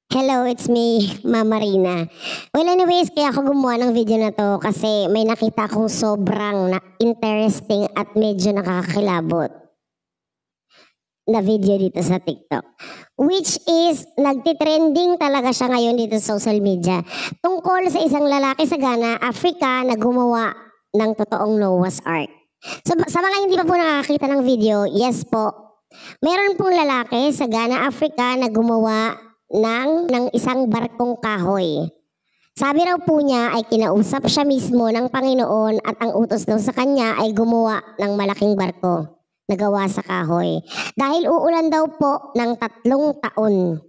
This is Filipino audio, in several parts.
Hello, it's me, Mama Rina. Well, anyways, kaya ako gumawa ng video na to kasi may nakita akong sobrang interesting at medyo nakakakilabot na video dito sa TikTok. Which is, nagtitrending talaga siya ngayon dito sa social media. Tungkol sa isang lalaki sa Ghana, Africa, na gumawa ng totoong Noah's Ark. So, sa mga hindi pa po nakakita ng video, yes po, meron pong lalaki sa Ghana, Africa, na gumawa ng isang barkong kahoy. Sabi raw po niya ay kinausap siya mismo ng Panginoon at ang utos daw sa kanya ay gumawa ng malaking barko na gawa sa kahoy. Dahil uulan daw po ng 3 taon.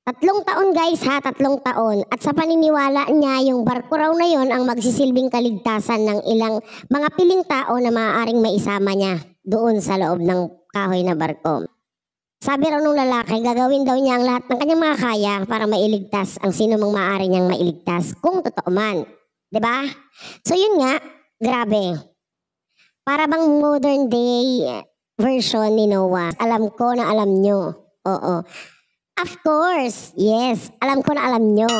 3 taon guys ha, 3 taon. At sa paniniwala niya, yung barko raw na yon ang magsisilbing kaligtasan ng ilang mga piling tao na maaaring maisama niya doon sa loob ng kahoy na barko. Sabi raw nung lalaki, gagawin daw niya ang lahat ng kanyang mga kaya para mailigtas ang sino mang maaari niyang mailigtas kung totoo man. 'Di ba? So yun nga, grabe. Para bang modern day version ni Noah. Alam ko na alam nyo. Oo. Of course, yes. Alam ko na alam nyo.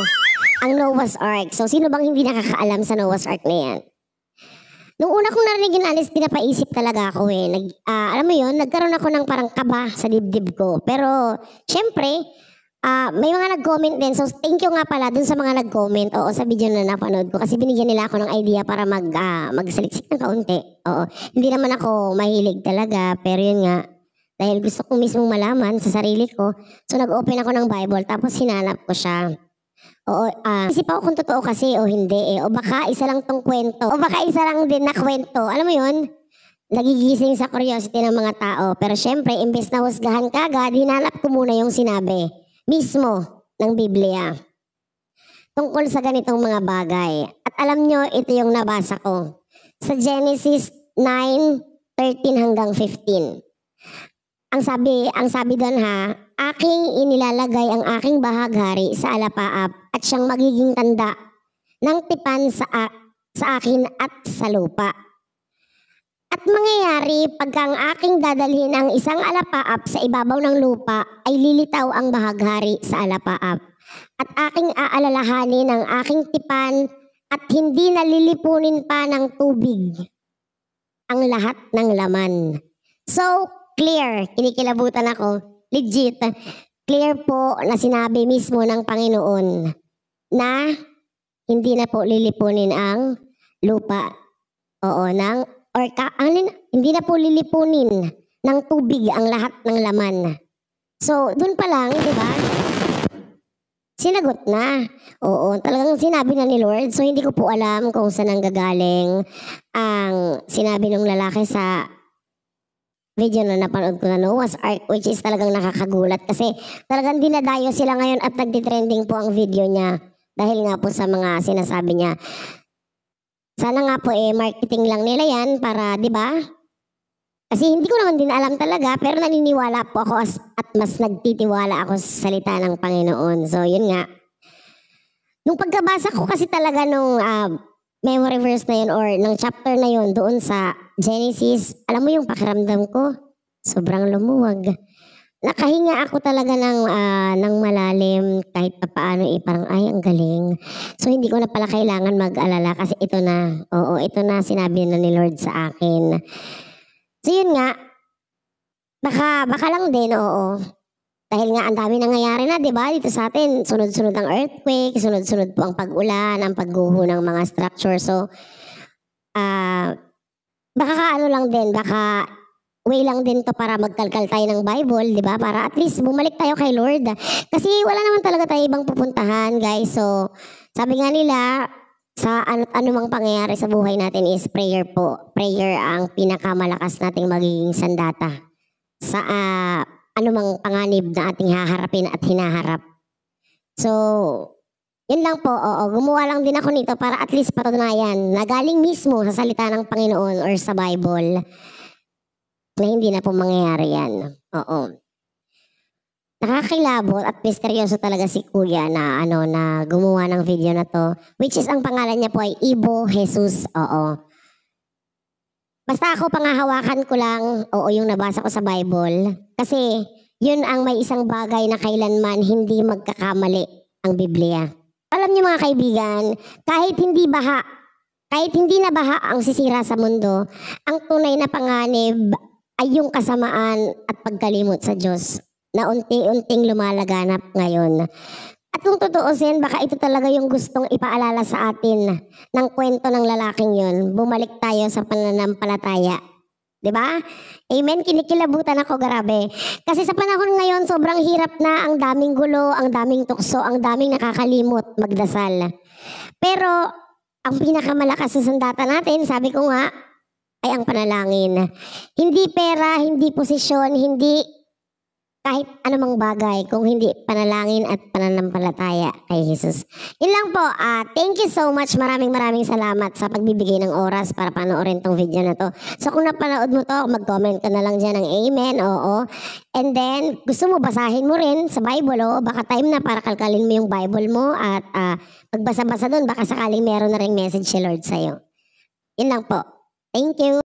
Ang Noah's Ark. So sino bang hindi nakakaalam sa Noah's Ark na yan? Nung una kong narinig yun, Alice, pinapaisip talaga ako eh. Alam mo yun, nagkaroon ako ng parang kaba sa dibdib ko. Pero, syempre, may mga nag-comment din. So, thank you nga pala dun sa mga nag-comment. Oo, sa video na napanood ko. Kasi binigyan nila ako ng idea para magsaliksik ng kaunti. Oo, hindi naman ako mahilig talaga. Pero yun nga, dahil gusto ko mismong malaman sa sarili ko. So, nag-open ako ng Bible, tapos hinanap ko siya. Oo, isip ako kung totoo kasi o hindi eh. O baka isa lang tong kwento. O baka isa lang din na kwento. Alam mo yun? Nagigising sa curiosity ng mga tao. Pero syempre, imbes na husgahan kagad, hinanap ko muna yung sinabi mismo ng Biblia tungkol sa ganitong mga bagay. At alam nyo, ito yung nabasa ko. Sa Genesis 9:13 hanggang 15. Ang sabi doon ha, aking inilalagay ang aking bahaghari sa alapaap at siyang magiging tanda ng tipan sa akin at sa lupa. At mangyayari pagka ang aking dadalhin ang isang alapaap sa ibabaw ng lupa ay lilitaw ang bahaghari sa alapaap. At aking aalalahanin ang aking tipan at hindi nalilipunin pa ng tubig ang lahat ng laman. So, clear, kinikilabutan ako, legit, clear po na sinabi mismo ng Panginoon na hindi na po lilipunin ang lupa. Oo, hindi na po lilipunin ng tubig ang lahat ng laman. So, dun pa lang, di ba? Sinagot na. Oo, talagang sinabi na ni Lord. So, hindi ko po alam kung saan ang gagaling ang sinabi ng lalaki sa video na napanood ko na Noah's Ark, which is talagang nakakagulat kasi talagang dinadayo sila ngayon at nagtitrending po ang video niya dahil nga po sa mga sinasabi niya. Sana nga po marketing lang nila yan para, di ba? Kasi hindi ko naman din alam talaga pero naniniwala po ako at mas nagtitiwala ako sa salita ng Panginoon. So yun nga. Nung pagkabasa ko kasi talaga nung memory verse na yun or ng chapter na yun doon sa Genesis, alam mo yung pakiramdam ko, sobrang lumuwag. Nakahinga ako talaga ng malalim kahit pa paano parang ay ang galing. So hindi ko na pala kailangan mag-alala kasi ito na, oo, ito na sinabi na ni Lord sa akin. So yun nga, baka lang din, oo. Dahil nga ang dami nangyayari na, di ba? Dito sa atin, sunod-sunod ang earthquake, sunod-sunod po ang pag-ulan, ang pagguho ng mga structure. So, baka lang din, baka way lang din to para magkalkal tayo ng Bible, di ba? Para at least bumalik tayo kay Lord. Kasi wala naman talaga tayo ibang pupuntahan, guys. So, sabi nga nila, sa anumang pangyayari sa buhay natin is prayer po. Prayer ang pinakamalakas nating magiging sandata sa anumang panganib na ating haharapin at hinaharap. So, yun lang po. Oo, gumawa lang din ako nito para at least patunayan na galing mismo sa salita ng Panginoon or sa Bible na hindi na po mangyayari yan. Oo. Nakakilabot at misteryoso talaga si Kuya na na gumawa ng video na to, which is ang pangalan niya po ay Ibo Jesus. Oo. Basta ako pangahawakan ko lang, oo, yung nabasa ko sa Bible. Kasi Yun ang may isang bagay na kailanman hindi magkakamali ang Biblia. Alam niyo mga kaibigan, kahit hindi na baha ang sisira sa mundo, ang tunay na panganib ay yung kasamaan at pagkalimot sa Diyos na unti-unting lumalaganap ngayon. At kung tutuusin, baka ito talaga yung gustong ipaalala sa atin ng kwento ng lalaking yun. Bumalik tayo sa pananampalataya. 'Di ba? Amen. Kinikilabutan ako, grabe. Kasi sa panahon ngayon, sobrang hirap na, ang daming gulo, ang daming tukso, ang daming nakakalimot magdasal. Pero ang pinakamalakas na sandata natin, sabi ko nga, ay ang panalangin. Hindi pera, hindi posisyon, hindi kahit anumang bagay kung hindi panalangin at pananampalataya kay Jesus. Yun lang po. Thank you so much. Maraming salamat sa pagbibigay ng oras para panoorin tong video na to. So kung napanood mo to, mag-comment ka na lang dyan ng amen, oo. And then, gusto mo basahin mo rin sa Bible, oo. Baka time na para kalkalin mo yung Bible mo at magbasa-basa doon, baka sakaling meron na ring message si Lord sa'yo. Yun lang po. Thank you.